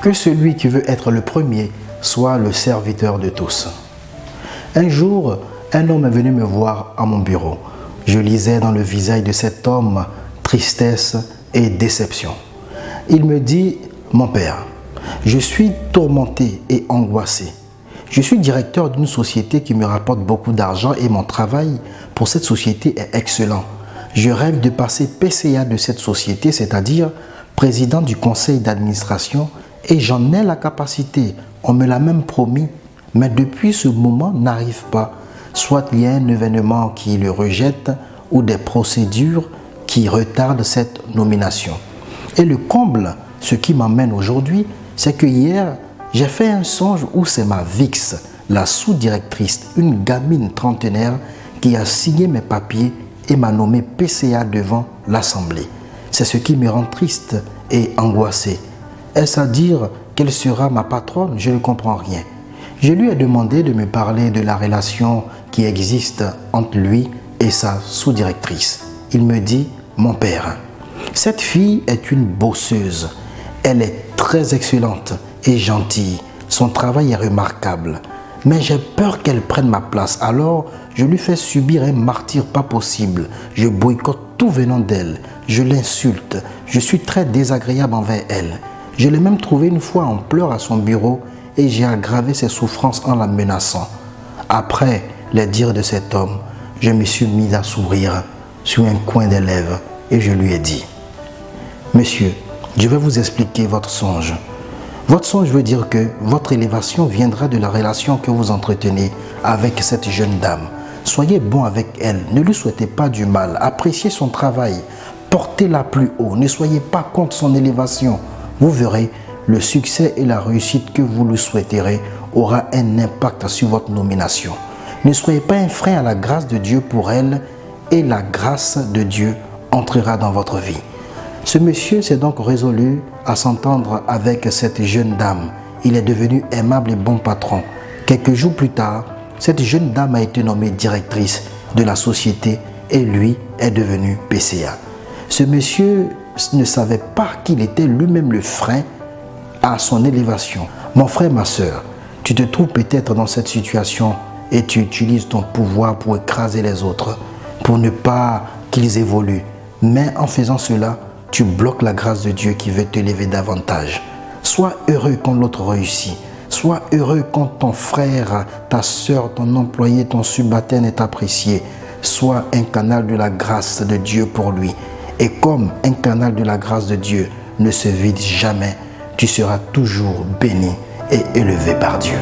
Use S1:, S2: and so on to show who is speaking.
S1: Que celui qui veut être le premier soit le serviteur de tous. Un jour, un homme est venu me voir à mon bureau. Je lisais dans le visage de cet homme tristesse et déception. Il me dit, « Mon père, je suis tourmenté et angoissé. Je suis directeur d'une société qui me rapporte beaucoup d'argent et mon travail pour cette société est excellent. Je rêve de passer PCA de cette société, c'est-à-dire président du conseil d'administration, et j'en ai la capacité. On me l'a même promis, mais depuis ce moment n'arrive pas. Soit il y a un événement qui le rejette ou des procédures qui retardent cette nomination. Et le comble, ce qui m'emmène aujourd'hui, c'est que hier, j'ai fait un songe où c'est ma VIX, la sous-directrice, une gamine trentenaire qui a signé mes papiers et m'a nommé PCA devant l'Assemblée. C'est ce qui me rend triste et angoissé. Est-ce à dire qu'elle sera ma patronne? Je ne comprends rien. Je lui ai demandé de me parler de la relation qui existe entre lui et sa sous-directrice. Il me dit, « Mon père, cette fille est une bosseuse. Elle est très excellente et gentille. Son travail est remarquable. Mais j'ai peur qu'elle prenne ma place. Alors, je lui fais subir un martyre pas possible. Je boycotte tout venant d'elle. Je l'insulte. Je suis très désagréable envers elle. Je l'ai même trouvée une fois en pleurs à son bureau et j'ai aggravé ses souffrances en la menaçant. Après les dires de cet homme, je me suis mis à sourire sur un coin des lèvres et je lui ai dit, « Monsieur, je vais vous expliquer votre songe. Votre songe veut dire que votre élévation viendra de la relation que vous entretenez avec cette jeune dame. Soyez bon avec elle, ne lui souhaitez pas du mal, appréciez son travail, portez-la plus haut, ne soyez pas contre son élévation. Vous verrez, le succès et la réussite que vous lui souhaiterez aura un impact sur votre nomination. Ne soyez pas un frein à la grâce de Dieu pour elle et la grâce de Dieu entrera dans votre vie. » Ce monsieur s'est donc résolu à s'entendre avec cette jeune dame. Il est devenu aimable et bon patron. Quelques jours plus tard, cette jeune dame a été nommée directrice de la société et lui est devenu PCA. Ce monsieur ne savait pas qu'il était lui-même le frein à son élévation. Mon frère, ma soeur, tu te trouves peut-être dans cette situation et tu utilises ton pouvoir pour écraser les autres, pour ne pas qu'ils évoluent. Mais en faisant cela, tu bloques la grâce de Dieu qui veut t'élever davantage. Sois heureux quand l'autre réussit. Sois heureux quand ton frère, ta soeur, ton employé, ton subalterne est apprécié. Sois un canal de la grâce de Dieu pour lui. Et comme un canal de la grâce de Dieu ne se vide jamais, tu seras toujours béni et élevé par Dieu.